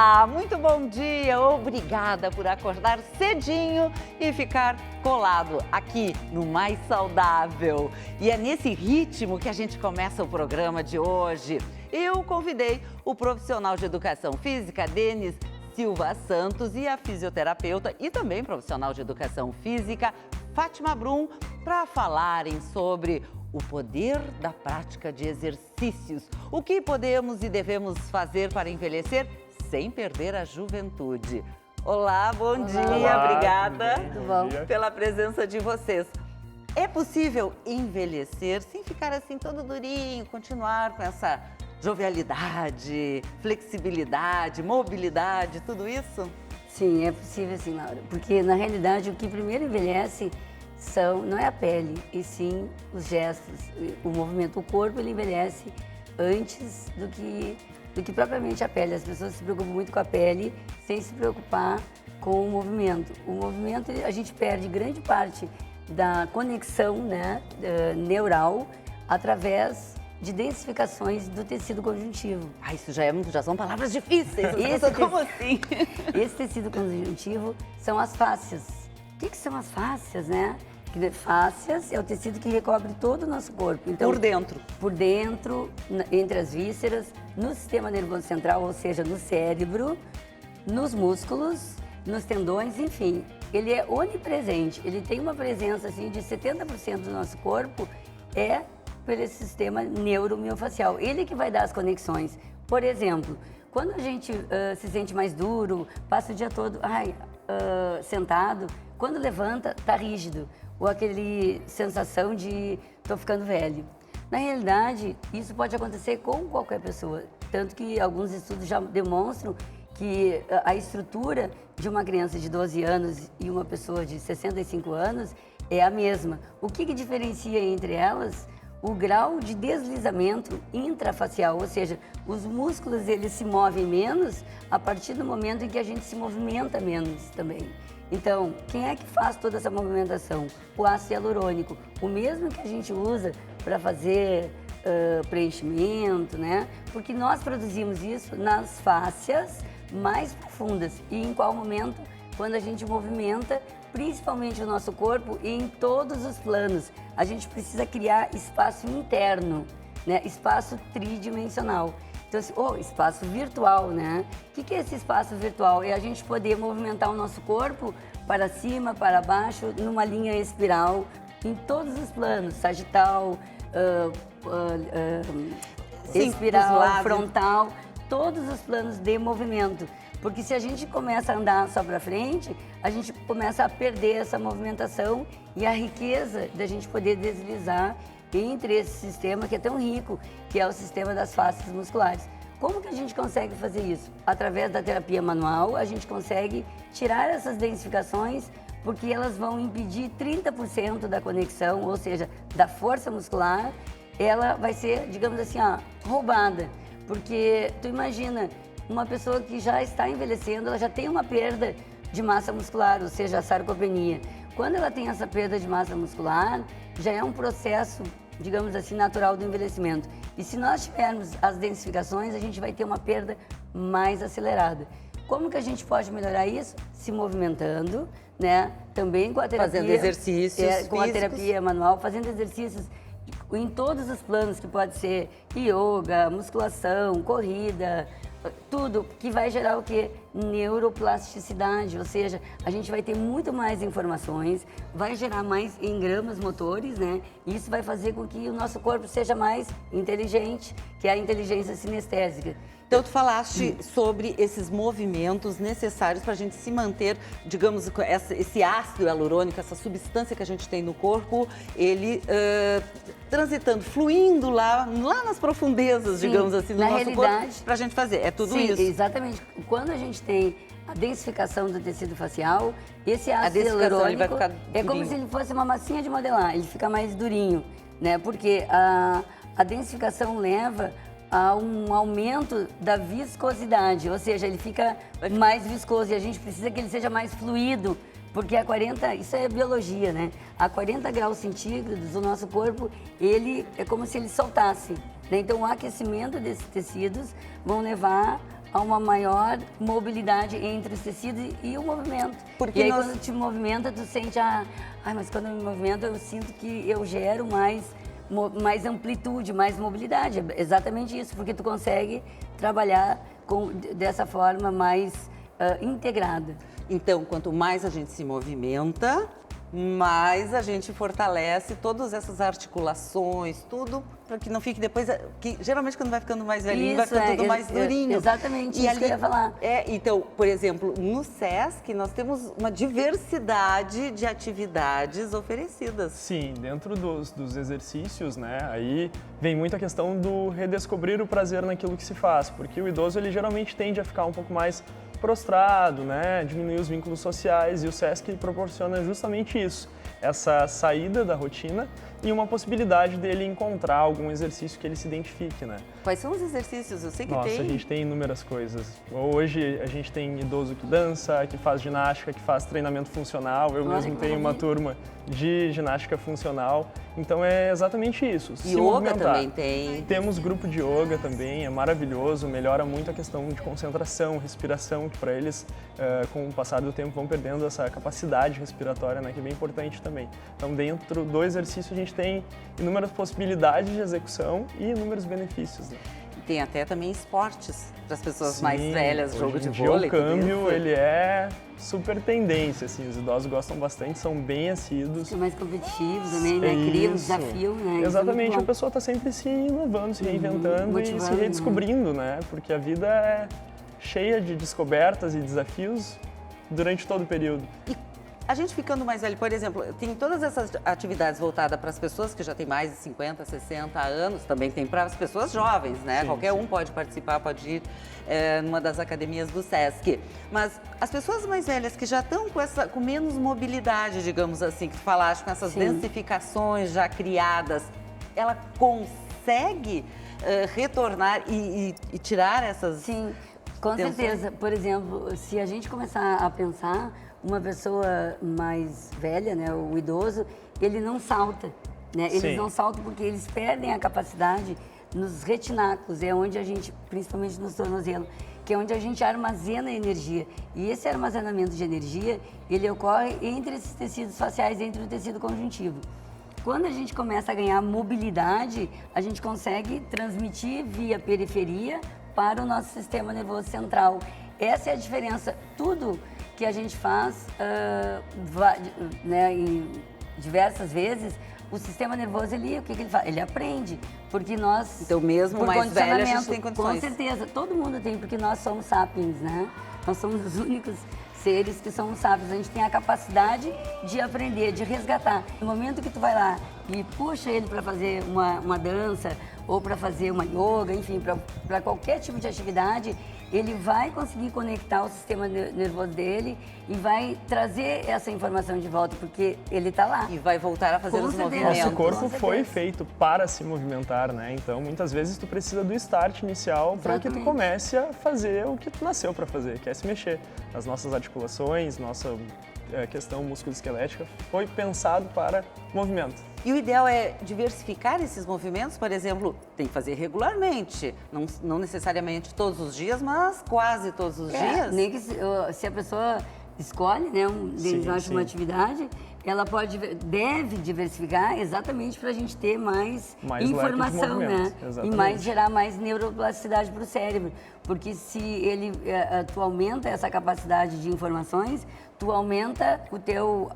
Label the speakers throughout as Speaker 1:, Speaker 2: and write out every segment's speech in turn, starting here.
Speaker 1: Olá, muito bom dia, obrigada por acordar cedinho e ficar colado aqui no Mais Saudável. E é nesse ritmo que a gente começa o programa de hoje. Eu convidei o profissional de educação física, Denis Silva Santos, e a fisioterapeuta e também profissional de educação física, Fátima Brum, para falarem sobre o poder da prática de exercícios. O que podemos e devemos fazer para envelhecer sem perder a juventude. Olá, bom dia, obrigada pela presença de vocês. É possível envelhecer sem ficar assim todo durinho, continuar com essa jovialidade, flexibilidade, mobilidade, tudo isso?
Speaker 2: Sim, é possível sim, Laura, porque na realidade o que primeiro envelhece não é a pele, e sim os gestos, o movimento. O corpo ele envelhece antes do que propriamente a pele. As pessoas se preocupam muito com a pele sem se preocupar com o movimento. O movimento, a gente perde grande parte da conexão, né, neural através de densificações do tecido conjuntivo.
Speaker 1: Ah, isso já são palavras difíceis. Como assim?
Speaker 2: Esse tecido conjuntivo são as fáscias. O que são as fáscias, né? Fáscias é o tecido que recobre todo o nosso corpo. Então,
Speaker 1: por dentro?
Speaker 2: Por dentro, entre as vísceras, no sistema nervoso central, ou seja, no cérebro, nos músculos, nos tendões, enfim. Ele é onipresente, ele tem uma presença assim, de 70% do nosso corpo, é pelo sistema neuromiofacial. Ele que vai dar as conexões. Por exemplo, quando a gente se sente mais duro, passa o dia todo sentado, quando levanta, tá rígido. Ou aquele sensação de tô ficando velho. Na realidade, isso pode acontecer com qualquer pessoa. Tanto que alguns estudos já demonstram que a estrutura de uma criança de 12 anos e uma pessoa de 65 anos é a mesma. O que diferencia entre elas? O grau de deslizamento intrafacial, ou seja, os músculos eles se movem menos a partir do momento em que a gente se movimenta menos também. Então, quem é que faz toda essa movimentação? O ácido hialurônico, o mesmo que a gente usa para fazer preenchimento, né? Porque nós produzimos isso nas fáscias mais profundas. E em qual momento? Quando a gente movimenta, principalmente o nosso corpo, e em todos os planos. A gente precisa criar espaço interno, né? Espaço tridimensional. Então, espaço virtual, né? O que é esse espaço virtual? É a gente poder movimentar o nosso corpo para cima, para baixo, numa linha espiral, em todos os planos, sagital, espiral, frontal, todos os planos de movimento. Porque se a gente começa a andar só para frente, a gente começa a perder essa movimentação e a riqueza da gente poder deslizar entre esse sistema que é tão rico, que é o sistema das fáscias musculares. Como que a gente consegue fazer isso? Através da terapia manual, a gente consegue tirar essas densificações, porque elas vão impedir 30% da conexão, ou seja, da força muscular, ela vai ser, digamos assim, roubada. Porque tu imagina, uma pessoa que já está envelhecendo, ela já tem uma perda de massa muscular, ou seja, a sarcopenia. Quando ela tem essa perda de massa muscular, já é um processo, digamos assim, natural do envelhecimento. E se nós tivermos as densificações, a gente vai ter uma perda mais acelerada. Como que a gente pode melhorar isso? Se movimentando, né? Também com a terapia...
Speaker 1: Fazendo exercícios
Speaker 2: com a terapia manual, fazendo exercícios em todos os planos, que pode ser yoga, musculação, corrida, tudo que vai gerar o quê? Neuroplasticidade, ou seja, a gente vai ter muito mais informações, vai gerar mais engramas motores, né? E isso vai fazer com que o nosso corpo seja mais inteligente, que é a inteligência sinestésica.
Speaker 1: Então, tu falaste sobre esses movimentos necessários para a gente se manter, digamos, esse ácido hialurônico, essa substância que a gente tem no corpo, ele transitando, fluindo lá nas profundezas, sim, digamos assim, do nosso corpo, para a gente fazer. É tudo isso?
Speaker 2: Exatamente. Quando a gente tem a densificação do tecido facial, esse ácido hialurônico
Speaker 1: vai ficar
Speaker 2: é como se ele fosse uma massinha de modelar, ele fica mais durinho, né? Porque a densificação leva a um aumento da viscosidade, ou seja, ele fica mais viscoso e a gente precisa que ele seja mais fluido, porque a 40, isso é biologia, né? A 40 graus centígrados, o nosso corpo, ele é como se ele soltasse, né? Então o aquecimento desses tecidos vão levar a uma maior mobilidade entre os tecidos e o movimento.
Speaker 1: Porque
Speaker 2: e aí quando te movimenta, tu sente, mas quando eu me movimento eu sinto que eu gero mais amplitude, mais mobilidade. É exatamente isso, porque tu consegue trabalhar dessa forma mais integrada.
Speaker 1: Então, quanto mais a gente se movimenta, mais a gente fortalece todas essas articulações, tudo, para que não fique depois, que geralmente quando vai ficando mais velhinho, vai ficando tudo mais durinho.
Speaker 2: Exatamente, isso que eu ia falar.
Speaker 1: Então, por exemplo, no SESC nós temos uma diversidade de atividades oferecidas.
Speaker 3: Sim, dentro dos exercícios, né, aí vem muito a questão do redescobrir o prazer naquilo que se faz, porque o idoso ele geralmente tende a ficar um pouco mais prostrado, né, diminuir os vínculos sociais, e o SESC proporciona justamente isso, essa saída da rotina e uma possibilidade dele encontrar algum exercício que ele se identifique, né?
Speaker 1: Quais são os exercícios? Eu sei que
Speaker 3: Nossa,
Speaker 1: tem.
Speaker 3: a gente tem inúmeras coisas. Hoje a gente tem idoso que dança, que faz ginástica, que faz treinamento funcional. Eu mesmo tenho uma turma de ginástica funcional. Então é exatamente isso.
Speaker 1: Yoga também tem.
Speaker 3: Temos grupo de yoga também, é maravilhoso, melhora muito a questão de concentração, respiração, que para eles, com o passar do tempo, vão perdendo essa capacidade respiratória, né, que é bem importante também. Então, dentro do exercício, a gente tem inúmeras possibilidades de execução e inúmeros benefícios, né?
Speaker 1: Tem até também esportes para as pessoas
Speaker 3: Sim,
Speaker 1: mais velhas, jogo de
Speaker 3: hoje em dia
Speaker 1: vôlei.
Speaker 3: o câmbio, ele é super tendência, assim, os idosos gostam bastante, são bem assíduos.
Speaker 2: São mais competitivos também, né? Cria um desafio, né?
Speaker 3: Exatamente,
Speaker 2: Isso é
Speaker 3: a pessoa está sempre se inovando, se reinventando e se redescobrindo, né? Porque a vida é cheia de descobertas e desafios durante todo o período.
Speaker 1: E a gente ficando mais velho, por exemplo, tem todas essas atividades voltadas para as pessoas que já têm mais de 50, 60 anos, também tem para as pessoas jovens, né? Qualquer um pode participar, pode ir numa das academias do SESC. Mas as pessoas mais velhas que já estão com menos mobilidade, digamos assim, que tu falaste, com essas densificações já criadas, ela consegue retornar e tirar essas...
Speaker 2: Sim, com certeza. Por exemplo, se a gente começar a pensar, uma pessoa mais velha, né, o idoso, ele não salta, né? Eles não saltam porque eles perdem a capacidade nos retináculos, é onde a gente, principalmente nos tornozelos, que é onde a gente armazena energia. E esse armazenamento de energia, ele ocorre entre esses tecidos faciais, entre o tecido conjuntivo. Quando a gente começa a ganhar mobilidade, a gente consegue transmitir via periferia para o nosso sistema nervoso central. Essa é a diferença. Tudo que a gente faz, né, em diversas vezes, o sistema nervoso, o que ele faz? Ele aprende, porque nós...
Speaker 1: Então, mesmo mais velho, a gente tem condições.
Speaker 2: Com certeza, todo mundo tem, porque nós somos sapiens, né? Nós somos os únicos seres que somos sapiens. A gente tem a capacidade de aprender, de resgatar. No momento que tu vai lá e puxa ele para fazer uma dança, ou para fazer uma yoga, enfim, para qualquer tipo de atividade, ele vai conseguir conectar o sistema nervoso dele e vai trazer essa informação de volta, porque ele está lá.
Speaker 1: E vai voltar a fazer os movimentos.
Speaker 3: Nosso corpo foi feito para se movimentar, né? Então, muitas vezes, tu precisa do start inicial para que tu comece a fazer o que tu nasceu para fazer, que é se mexer. As nossas articulações, nossa questão musculoesquelética foi pensado para movimento.
Speaker 1: E o ideal é diversificar esses movimentos, por exemplo, tem que fazer regularmente, não necessariamente todos os dias, mas quase todos os dias.
Speaker 2: Nem que se a pessoa escolhe, né, uma atividade, ela deve diversificar exatamente para a gente ter mais informação, né? E gerar mais neuroplasticidade para o cérebro. Porque se tu aumenta essa capacidade de informações, tu aumenta o teu...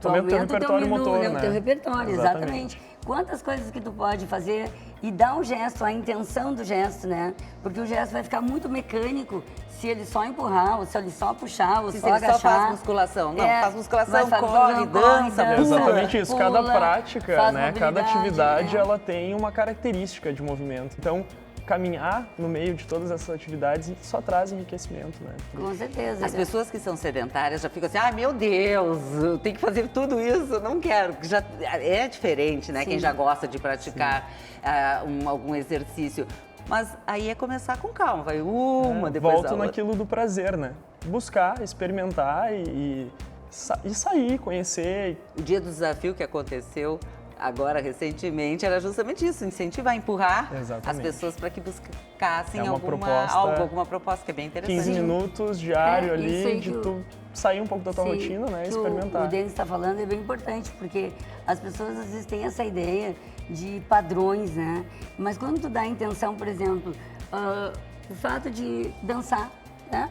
Speaker 3: Tu aumenta o repertório motor, né?
Speaker 2: O teu repertório, exatamente. Quantas coisas que tu pode fazer e dar um gesto, a intenção do gesto, né? Porque o gesto vai ficar muito mecânico se ele só empurrar, ou se ele só puxar, ou só agachar.
Speaker 1: Se ele só faz musculação. Não, faz musculação, corre, dança, pula.
Speaker 3: Exatamente isso. Cada prática, né? Cada atividade, ela tem uma característica de movimento. Então, caminhar no meio de todas essas atividades só traz enriquecimento, né?
Speaker 2: Com certeza.
Speaker 1: As pessoas que são sedentárias já ficam assim, ai meu Deus, eu tenho que fazer tudo isso, não quero. Já é diferente, né? Sim. Quem já gosta de praticar algum exercício. Mas aí é começar com calma, vai depois
Speaker 3: volto naquilo do prazer, né? Buscar, experimentar e sair, conhecer.
Speaker 1: O dia do desafio que aconteceu agora recentemente era justamente isso, incentivar, empurrar
Speaker 3: Exatamente.
Speaker 1: as pessoas para que buscassem
Speaker 3: É uma
Speaker 1: alguma proposta que é bem interessante.
Speaker 3: 15 minutos diário
Speaker 2: É, isso
Speaker 3: ali,
Speaker 2: aí
Speaker 3: de
Speaker 2: que
Speaker 3: tu sair um pouco da tua
Speaker 2: Sim,
Speaker 3: rotina, né, e
Speaker 2: que
Speaker 3: experimentar.
Speaker 2: O Denis está falando é bem importante, porque as pessoas às vezes têm essa ideia de padrões, né? Mas quando tu dá a intenção, por exemplo, o fato de dançar, né?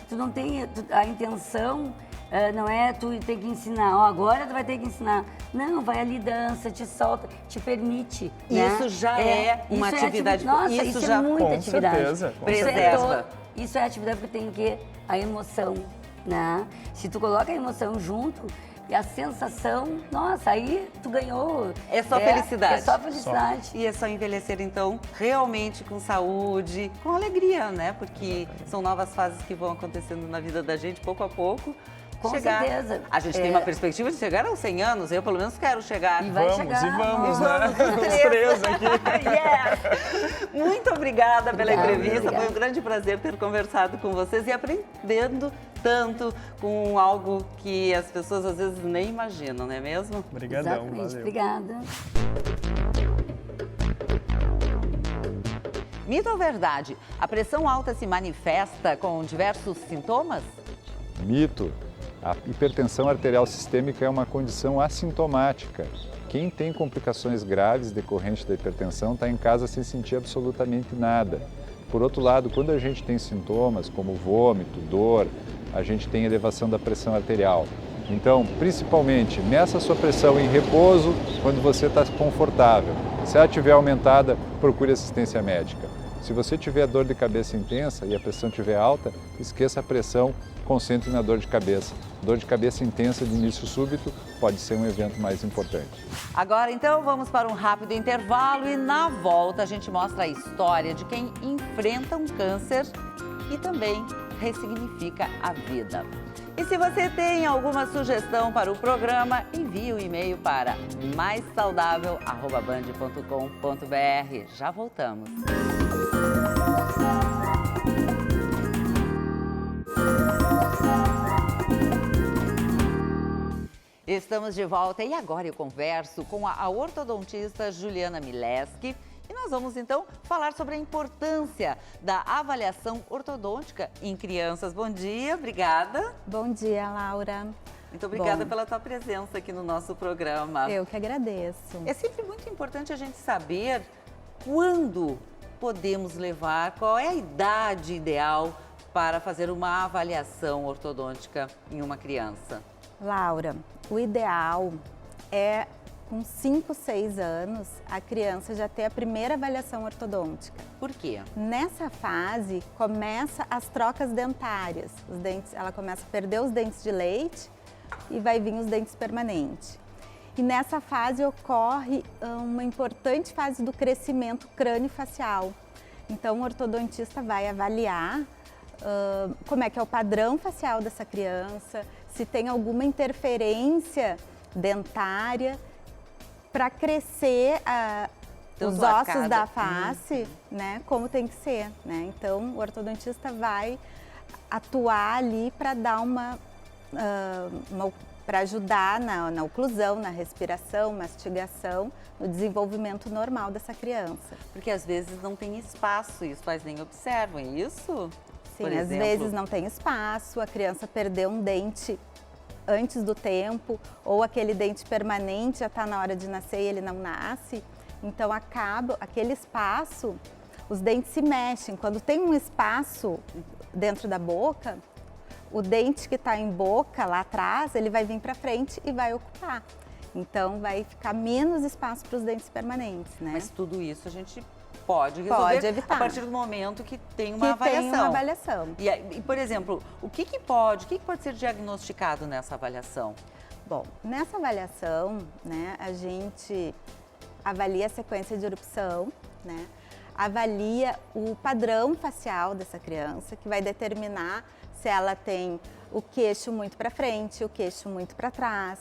Speaker 2: Tu não tem a intenção, não é tu tem que ensinar, ó, agora tu vai ter que ensinar. Não, vai ali, dança, te solta, te permite.
Speaker 1: Isso
Speaker 2: né?
Speaker 1: já é uma
Speaker 2: isso
Speaker 1: atividade.
Speaker 2: Nossa,
Speaker 1: isso
Speaker 2: isso
Speaker 1: já
Speaker 2: é muita
Speaker 3: com
Speaker 2: atividade.
Speaker 3: certeza, com
Speaker 2: Isso
Speaker 1: certeza.
Speaker 2: isso é atividade porque tem que a emoção, né? Se tu coloca a emoção junto, e a sensação, nossa, aí tu ganhou.
Speaker 1: É só felicidade.
Speaker 2: É só felicidade.
Speaker 1: E é só envelhecer, então, realmente com saúde, com alegria, né? Porque são novas fases que vão acontecendo na vida da gente, pouco a pouco.
Speaker 2: Com certeza.
Speaker 1: A gente tem uma perspectiva de chegar aos 100 anos, eu pelo menos quero chegar.
Speaker 2: E vai
Speaker 3: Vamos,
Speaker 2: chegar.
Speaker 3: e vamos,
Speaker 2: vamos.
Speaker 3: né? Os três aqui.
Speaker 1: Yes! Muito obrigada pela
Speaker 2: Obrigada,
Speaker 1: entrevista,
Speaker 2: obrigada.
Speaker 1: foi um grande prazer ter conversado com vocês e aprendendo tanto com algo que as pessoas às vezes nem imaginam, não é mesmo?
Speaker 3: Obrigadão,
Speaker 2: Exatamente,
Speaker 3: valeu.
Speaker 2: obrigada.
Speaker 1: Mito ou verdade? A pressão alta se manifesta com diversos sintomas?
Speaker 4: Mito. A hipertensão arterial sistêmica é uma condição assintomática. Quem tem complicações graves decorrentes da hipertensão está em casa sem sentir absolutamente nada. Por outro lado, quando a gente tem sintomas como vômito, dor, a gente tem elevação da pressão arterial. Então, principalmente, meça a sua pressão em repouso quando você está confortável. Se ela estiver aumentada, procure assistência médica. Se você tiver dor de cabeça intensa e a pressão estiver alta, esqueça a pressão, concentre na dor de cabeça. Dor de cabeça intensa de início súbito pode ser um evento mais importante.
Speaker 1: Agora, então, vamos para um rápido intervalo e na volta a gente mostra a história de quem enfrenta um câncer e também ressignifica a vida. E se você tem alguma sugestão para o programa, envie um e-mail para maissaudável@band.com.br. Já voltamos. Estamos de volta e agora eu converso com a ortodontista Juliana Mileski e nós vamos então falar sobre a importância da avaliação ortodôntica em crianças. Bom dia, obrigada.
Speaker 5: Bom dia, Laura.
Speaker 1: Muito obrigada pela tua presença aqui no nosso programa.
Speaker 5: Eu que agradeço.
Speaker 1: É sempre muito importante a gente saber quando podemos levar, qual é a idade ideal para fazer uma avaliação ortodôntica em uma criança.
Speaker 5: Laura, o ideal é com 5, 6 anos a criança já ter a primeira avaliação ortodôntica.
Speaker 1: Por quê?
Speaker 5: Nessa fase começa as trocas dentárias. Os dentes, ela começa a perder os dentes de leite e vai vir os dentes permanentes. E nessa fase ocorre uma importante fase do crescimento crânio-facial. Então o ortodontista vai avaliar como é que é o padrão facial dessa criança, se tem alguma interferência dentária para crescer os ossos da face, né, como tem que ser, né? Então o ortodontista vai atuar ali para dar para ajudar na oclusão, na respiração, mastigação, no desenvolvimento normal dessa criança.
Speaker 1: Porque às vezes não tem espaço e os pais nem observam, é isso?
Speaker 5: Sim, às vezes não tem espaço, a criança perdeu um dente antes do tempo, ou aquele dente permanente já está na hora de nascer e ele não nasce. Então acaba aquele espaço, os dentes se mexem. Quando tem um espaço dentro da boca, o dente que está em boca lá atrás, ele vai vir para frente e vai ocupar. Então vai ficar menos espaço para os dentes permanentes, né?
Speaker 1: Mas tudo isso a gente pode resolver
Speaker 5: evitar.
Speaker 1: A partir do momento que tem uma avaliação.
Speaker 5: Tem uma avaliação.
Speaker 1: E, por exemplo, o que pode ser diagnosticado nessa avaliação?
Speaker 5: Bom, nessa avaliação, né, a gente avalia a sequência de erupção, né, avalia o padrão facial dessa criança, que vai determinar se ela tem o queixo muito para frente, o queixo muito para trás,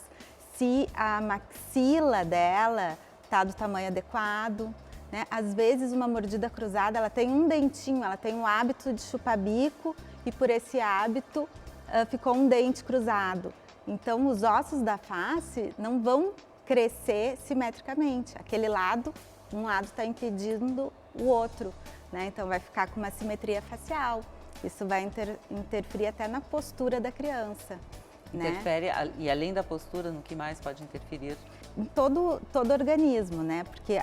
Speaker 5: se a maxila dela está do tamanho adequado. Né? Às vezes uma mordida cruzada, ela tem um dentinho, ela tem o hábito de chupar bico e por esse hábito ficou um dente cruzado. Então os ossos da face não vão crescer simetricamente. Aquele lado, um lado está impedindo o outro, né? Então vai ficar com uma simetria facial. Isso vai interferir até na postura da criança.
Speaker 1: Interfere, e além da postura, no que mais pode interferir?
Speaker 5: Em todo organismo, né? Porque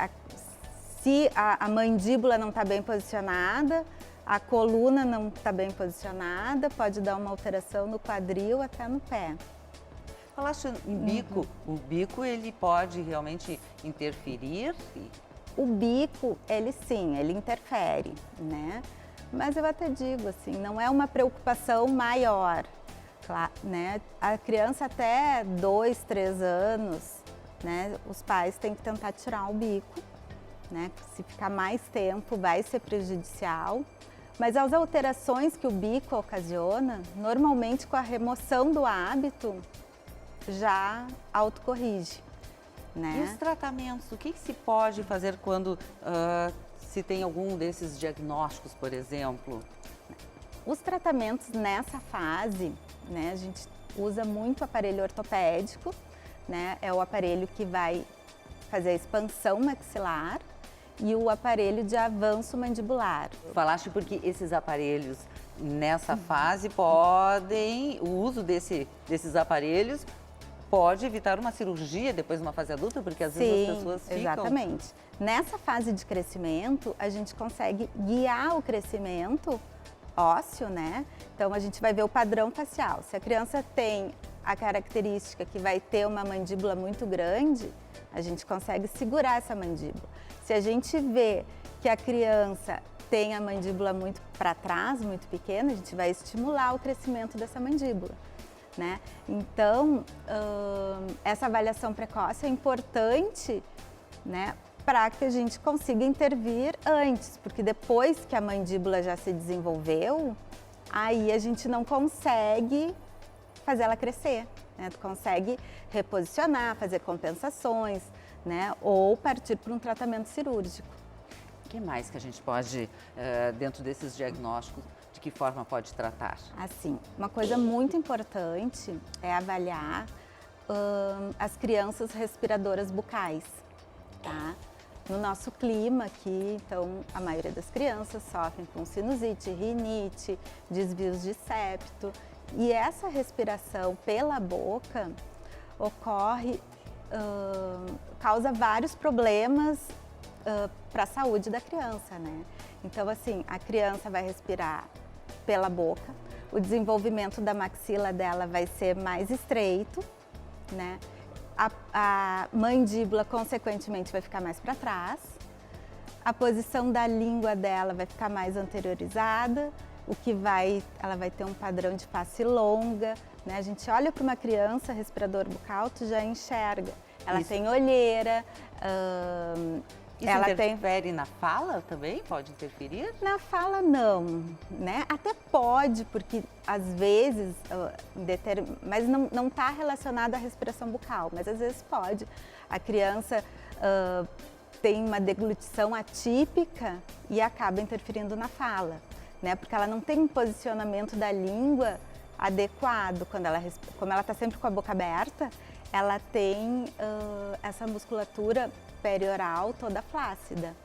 Speaker 5: se a mandíbula não está bem posicionada, a coluna não está bem posicionada, pode dar uma alteração no quadril até no pé.
Speaker 1: Falaste em bico, o bico ele pode realmente interferir?
Speaker 5: O bico, ele sim, ele interfere, né? Mas eu até digo assim, não é uma preocupação maior, né? A criança até 2, 3 anos, né? Os pais têm que tentar tirar o bico, né? Se ficar mais tempo vai ser prejudicial. Mas as alterações que o bico ocasiona, normalmente com a remoção do hábito, já autocorrige, né?
Speaker 1: E os tratamentos, o que se pode fazer quando se tem algum desses diagnósticos, por exemplo?
Speaker 5: Os tratamentos nessa fase, né, a gente usa muito o aparelho ortopédico, né? É o aparelho que vai fazer a expansão maxilar e o aparelho de avanço mandibular.
Speaker 1: Falaste porque esses aparelhos nessa fase podem, o uso desses aparelhos pode evitar uma cirurgia depois de uma fase adulta, porque às vezes as pessoas ficam...
Speaker 5: Exatamente. Nessa fase de crescimento, a gente consegue guiar o crescimento ósseo, né? Então a gente vai ver o padrão facial. Se a criança tem a característica que vai ter uma mandíbula muito grande, a gente consegue segurar essa mandíbula. Se a gente vê que a criança tem a mandíbula muito para trás, muito pequena, a gente vai estimular o crescimento dessa mandíbula, né? Então, essa avaliação precoce é importante, né, para que a gente consiga intervir antes, porque depois que a mandíbula já se desenvolveu, aí a gente não consegue fazer ela crescer, né? Tu consegue reposicionar, fazer compensações, né? Ou partir para um tratamento cirúrgico.
Speaker 1: O que mais que a gente pode, dentro desses diagnósticos, de que forma pode tratar?
Speaker 5: Assim, uma coisa muito importante é avaliar as crianças respiradoras bucais, tá? No nosso clima aqui, então, a maioria das crianças sofrem com sinusite, rinite, desvios de septo. E essa respiração pela boca ocorre, causa vários problemas para a saúde da criança, né? Então, assim, a criança vai respirar pela boca, o desenvolvimento da maxila dela vai ser mais estreito, né? A mandíbula, consequentemente, vai ficar mais para trás, a posição da língua dela vai ficar mais anteriorizada, ela vai ter um padrão de face longa, né? A gente olha para uma criança respirador bucal, tu já enxerga. Ela tem olheira,
Speaker 1: Isso
Speaker 5: ela
Speaker 1: interfere na fala também? Pode interferir?
Speaker 5: Na fala não, né? Até pode, porque às vezes, mas não está relacionado à respiração bucal, mas às vezes pode. A criança tem uma deglutição atípica e acaba interferindo na fala, né? Porque ela não tem um posicionamento da língua adequado. Como ela está sempre com a boca aberta, ela tem essa musculatura perioral toda flácida.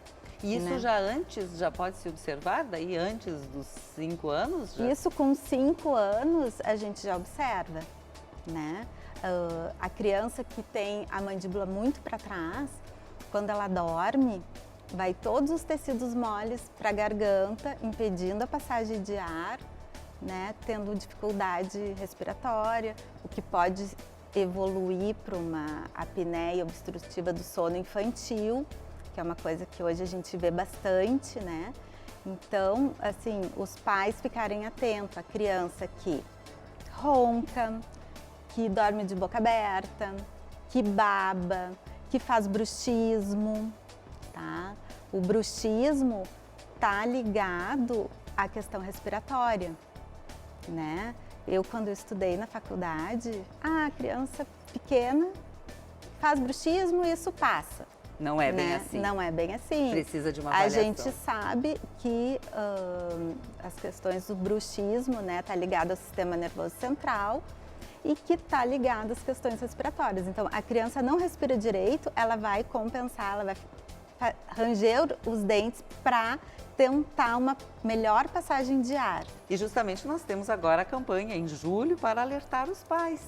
Speaker 1: E isso,
Speaker 5: né?
Speaker 1: já pode se observar, daí antes dos 5 anos?
Speaker 5: Isso com 5 anos a gente já observa, né? A criança que tem a mandíbula muito para trás, quando ela dorme, vai todos os tecidos moles para a garganta, impedindo a passagem de ar, né? Tendo dificuldade respiratória, o que pode evoluir para uma apneia obstrutiva do sono infantil, que é uma coisa que hoje a gente vê bastante, né? Então, assim, os pais ficarem atentos à criança que ronca, que dorme de boca aberta, que baba, que faz bruxismo, tá? O bruxismo tá ligado à questão respiratória, né? Eu, quando eu estudei na faculdade, a criança pequena faz bruxismo e isso passa.
Speaker 1: Não é bem
Speaker 5: né?
Speaker 1: assim.
Speaker 5: Não é bem assim.
Speaker 1: Precisa de uma
Speaker 5: A
Speaker 1: avaliação.
Speaker 5: gente sabe que as questões do bruxismo, né, tá ligado ao sistema nervoso central e que está ligado às questões respiratórias. Então, a criança não respira direito, ela vai compensar, ela vai ranger os dentes para tentar uma melhor passagem de ar.
Speaker 1: E justamente nós temos agora a campanha em julho para alertar os pais.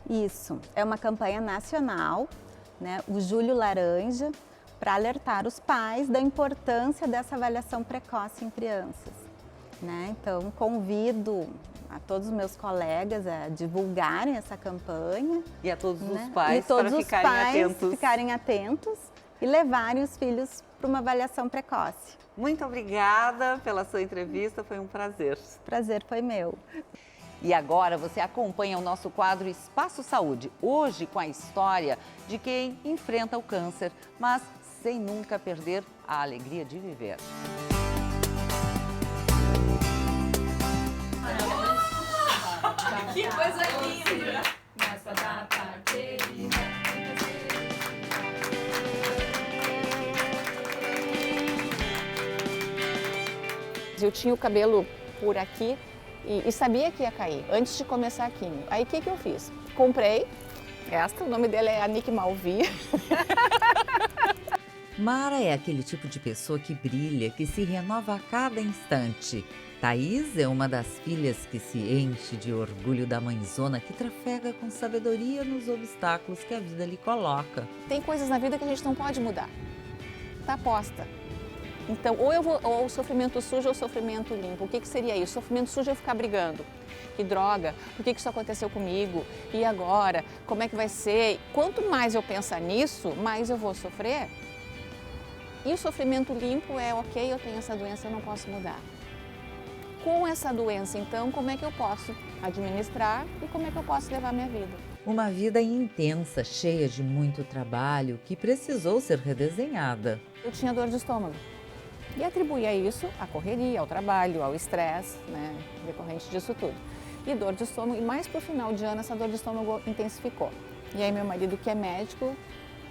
Speaker 5: Isso, é uma campanha nacional, né, o Julho Laranja, para alertar os pais da importância dessa avaliação precoce em crianças, né? Então, convido a todos os meus colegas a divulgarem essa campanha.
Speaker 1: E a todos
Speaker 5: né?
Speaker 1: os pais
Speaker 5: e todos
Speaker 1: para
Speaker 5: os
Speaker 1: ficarem
Speaker 5: pais
Speaker 1: atentos.
Speaker 5: ficarem atentos e levarem os filhos para uma avaliação precoce.
Speaker 1: Muito obrigada pela sua entrevista, foi um prazer.
Speaker 5: O prazer foi meu.
Speaker 1: E agora você acompanha o nosso quadro Espaço Saúde, hoje com a história de quem enfrenta o câncer, mas sem nunca perder a alegria de viver.
Speaker 6: Que coisa linda! Nessa data querida. Eu tinha o cabelo por aqui e sabia que ia cair antes de começar a quimio. Aí o que eu fiz? Comprei esta, o nome dela é Anick Malvi.
Speaker 7: Mara é aquele tipo de pessoa que brilha, que se renova a cada instante. Thaís é uma das filhas que se enche de orgulho da mãezona que trafega com sabedoria nos obstáculos que a vida lhe coloca.
Speaker 6: Tem coisas na vida que a gente não pode mudar. Tá posta. Então, ou o sofrimento sujo ou o sofrimento limpo. O que seria isso? O sofrimento sujo é eu ficar brigando. Que droga, por que isso aconteceu comigo? E agora? Como é que vai ser? Quanto mais eu pensar nisso, mais eu vou sofrer. E o sofrimento limpo é, ok, eu tenho essa doença, eu não posso mudar. Com essa doença, então, como é que eu posso administrar e como é que eu posso levar minha vida?
Speaker 7: Uma vida intensa, cheia de muito trabalho, que precisou ser redesenhada.
Speaker 6: Eu tinha dor de estômago e atribuía isso à correria, ao trabalho, ao estresse, né, decorrente disso tudo. E dor de estômago, e mais para o final de ano essa dor de estômago intensificou. E aí meu marido, que é médico,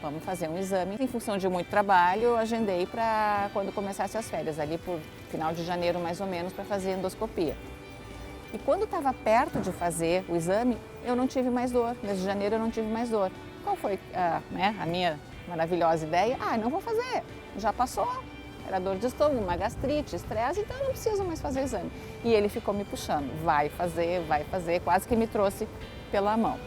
Speaker 6: vamos fazer um exame. Em função de muito trabalho, eu agendei para quando começasse as férias, ali por final de janeiro mais ou menos, para fazer endoscopia. E quando estava perto de fazer o exame, eu não tive mais dor. Mês de janeiro eu não tive mais dor. Qual foi a minha maravilhosa ideia? Não vou fazer, já passou. Era dor de estômago, uma gastrite, estresse, então eu não preciso mais fazer o exame. E ele ficou me puxando, vai fazer, quase que me trouxe pela mão.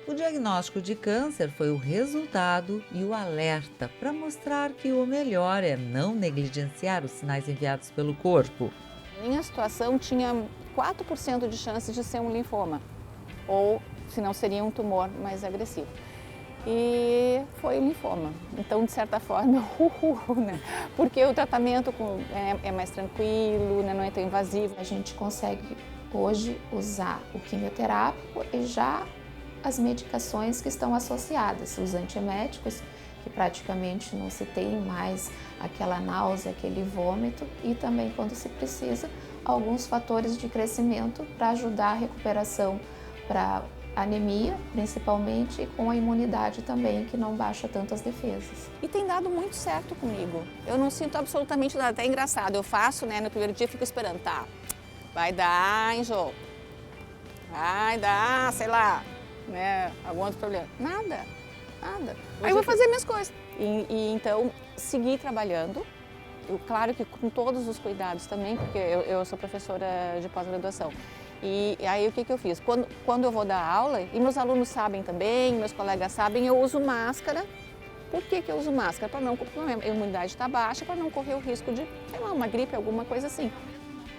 Speaker 7: O diagnóstico de câncer foi o resultado e o alerta para mostrar que o melhor é não negligenciar os sinais enviados pelo corpo.
Speaker 6: Minha situação tinha 4% de chance de ser um linfoma, ou se não seria um tumor mais agressivo. E foi linfoma. Então, de certa forma, né? Porque o tratamento é mais tranquilo, né? Não é tão invasivo.
Speaker 8: A gente consegue hoje usar o quimioterápico e já as medicações que estão associadas, os antieméticos, que praticamente não se tem mais aquela náusea, aquele vômito, e também, quando se precisa, alguns fatores de crescimento para ajudar a recuperação para anemia, principalmente, e com a imunidade também, que não baixa tanto as defesas.
Speaker 6: E tem dado muito certo comigo. Eu não sinto absolutamente nada, até engraçado. Eu faço, né, no primeiro dia fico esperando, tá, vai dar enjoo, vai dar, sei lá, né, algum outro problema. Nada. Aí eu vou fazer minhas coisas. E então, seguir trabalhando. Claro que com todos os cuidados também, porque eu sou professora de pós-graduação. E aí o que eu fiz? Quando eu vou dar aula, e meus alunos sabem também, meus colegas sabem, eu uso máscara. Por que eu uso máscara? Para não, a imunidade está baixa, para não correr o risco de, sei lá, uma gripe, alguma coisa assim.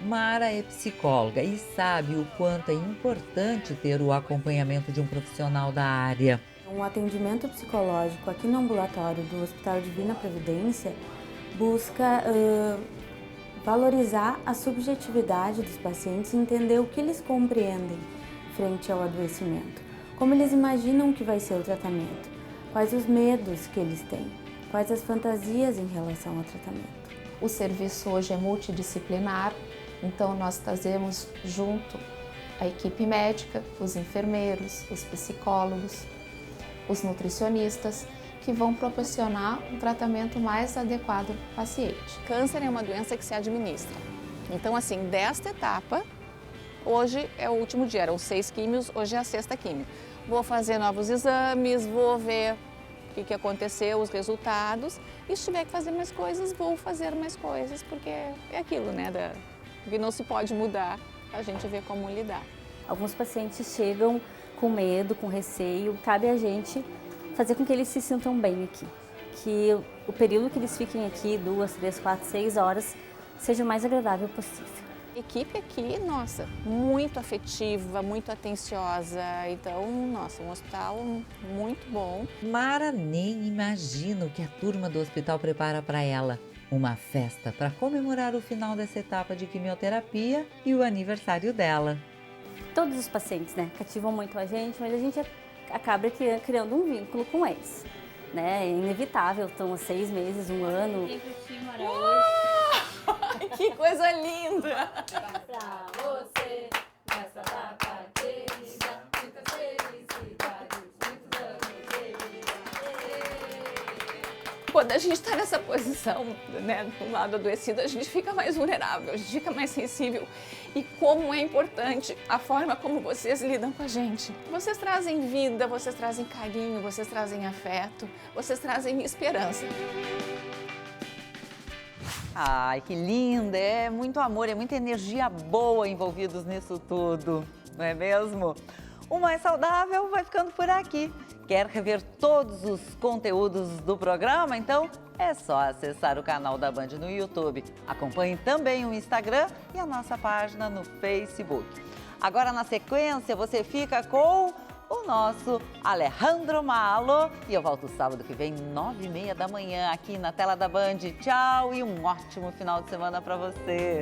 Speaker 7: Mara é psicóloga e sabe o quanto é importante ter o acompanhamento de um profissional da área.
Speaker 9: Um atendimento psicológico aqui no ambulatório do Hospital Divina Providência busca valorizar a subjetividade dos pacientes e entender o que eles compreendem frente ao adoecimento, como eles imaginam que vai ser o tratamento, quais os medos que eles têm, quais as fantasias em relação ao tratamento.
Speaker 8: O serviço hoje é multidisciplinar, então nós trazemos junto a equipe médica, os enfermeiros, os psicólogos, os nutricionistas, que vão proporcionar um tratamento mais adequado para o paciente.
Speaker 6: Câncer é uma doença que se administra. Então, assim, desta etapa, Hoje é o último dia, eram 6 químios, hoje é a 6ª químio. Vou fazer novos exames, vou ver o que aconteceu, os resultados. E se tiver que fazer mais coisas, vou fazer mais coisas, porque é aquilo, né? Que não se pode mudar, a gente vê como lidar.
Speaker 9: Alguns pacientes chegam com medo, com receio, cabe a gente fazer com que eles se sintam bem aqui. Que o período que eles fiquem aqui, 2, 3, 4, 6 horas, seja o mais agradável possível.
Speaker 6: A equipe aqui, nossa, muito afetiva, muito atenciosa, então, nossa, um hospital muito bom.
Speaker 7: Mara nem imagina o que a turma do hospital prepara para ela. Uma festa para comemorar o final dessa etapa de quimioterapia e o aniversário dela.
Speaker 9: Todos os pacientes, né, cativam muito a gente, mas a gente acaba criando um vínculo com eles, né? É inevitável, estão há 6 meses, 1 ano.
Speaker 6: Que coisa linda!
Speaker 9: Pra você, nessa data querida, muitas felicidades, muitos anos de vida.
Speaker 6: Quando a gente está nessa posição, né, do lado adoecido, a gente fica mais vulnerável, a gente fica mais sensível. E como é importante a forma como vocês lidam com a gente. Vocês trazem vida, vocês trazem carinho, vocês trazem afeto, vocês trazem esperança.
Speaker 1: Ai, que linda! É muito amor, é muita energia boa envolvidos nisso tudo, não é mesmo? O Mais Saudável vai ficando por aqui. Quer rever todos os conteúdos do programa? Então é só acessar o canal da Band no YouTube. Acompanhe também o Instagram e a nossa página no Facebook. Agora, na sequência, você fica com o nosso Alejandro Malo. E eu volto sábado que vem, 9h30 da manhã, aqui na tela da Band. Tchau e um ótimo final de semana para você.